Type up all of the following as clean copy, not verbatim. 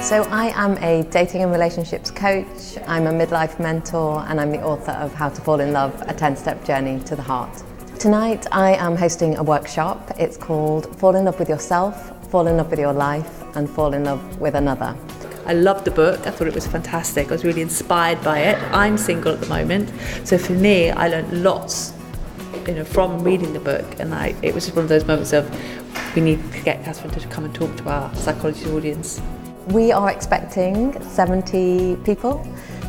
So I am a dating and relationships coach, I'm a midlife mentor, and I'm the author of How to Fall in Love, a 10-step journey to the heart. Tonight I am hosting a workshop. It's called Fall in Love with Yourself, Fall in Love with Your Life, and Fall in Love with Another. I loved the book. I thought it was fantastic. I was really inspired by it. I'm single at the moment, so for me, I learned lots, from reading the book, and it was just one of those moments of we need to get Catherine to come and talk to our Psychologies audience. We are expecting 70 people.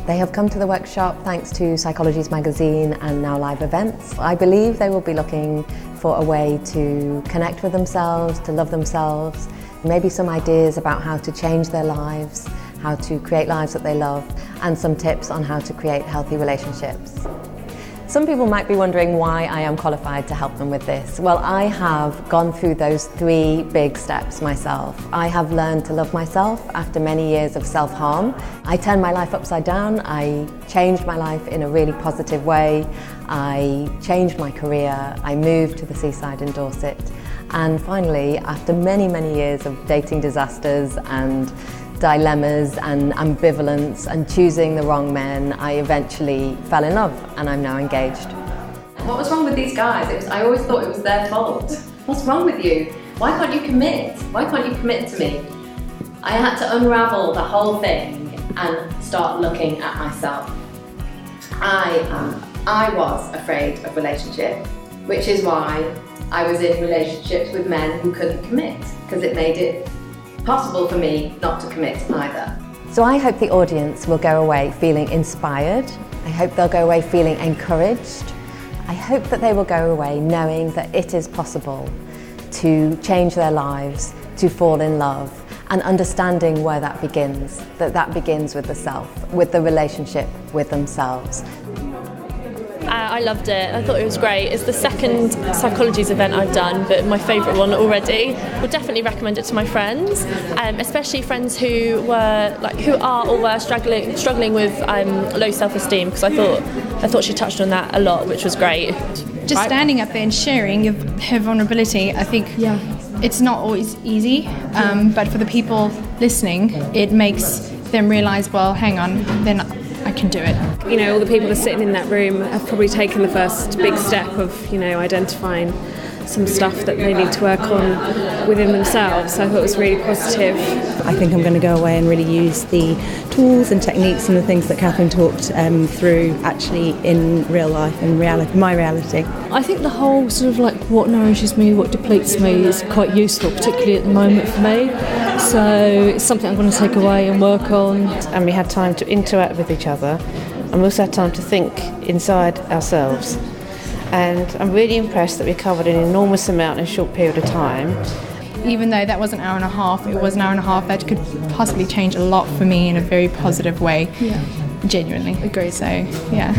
They have come to the workshop thanks to Psychologies magazine and Now Live events. I believe they will be looking for a way to connect with themselves, to love themselves, maybe some ideas about how to change their lives, how to create lives that they love, and some tips on how to create healthy relationships. Some people might be wondering why I am qualified to help them with this. Well, I have gone through those 3 big steps myself. I have learned to love myself after many years of self-harm. I turned my life upside down. I changed my life in a really positive way. I changed my career. I moved to the seaside in Dorset. And finally, after many, many years of dating disasters and dilemmas and ambivalence and choosing the wrong men, I eventually fell in love and I'm now engaged. What was wrong with these guys? I always thought it was their fault. What's wrong with you? Why can't you commit? Why can't you commit to me? I had to unravel the whole thing and start looking at myself. I was afraid of relationship, which is why I was in relationships with men who couldn't commit, because it made it possible for me not to commit either. So I hope the audience will go away feeling inspired. I hope they'll go away feeling encouraged. I hope that they will go away knowing that it is possible to change their lives, to fall in love, and understanding where that begins, that begins with the self, with the relationship with themselves. I loved it. I thought it was great. It's the second Psychologies event I've done, but my favourite one already. Would definitely recommend it to my friends, especially friends who are or were struggling with low self-esteem, because I thought she touched on that a lot, which was great. Just standing up there and sharing her vulnerability, I think it's not always easy, but for the people listening, it makes them realise, well, hang on, then I can do it. All the people that are sitting in that room have probably taken the first big step of, identifying some stuff that they need to work on within themselves. So I thought it was really positive. I think I'm going to go away and really use the tools and techniques and the things that Catherine talked through actually in real life and my reality. I think the whole sort of what nourishes me, what depletes me is quite useful, particularly at the moment for me. So it's something I'm going to take away and work on. And we had time to interact with each other, and we also had time to think inside ourselves. And I'm really impressed that we covered an enormous amount in a short period of time. Even though that was an hour and a half, it was an hour and a half that could possibly change a lot for me in a very positive way. Yeah. Genuinely. Agreed. So, yeah.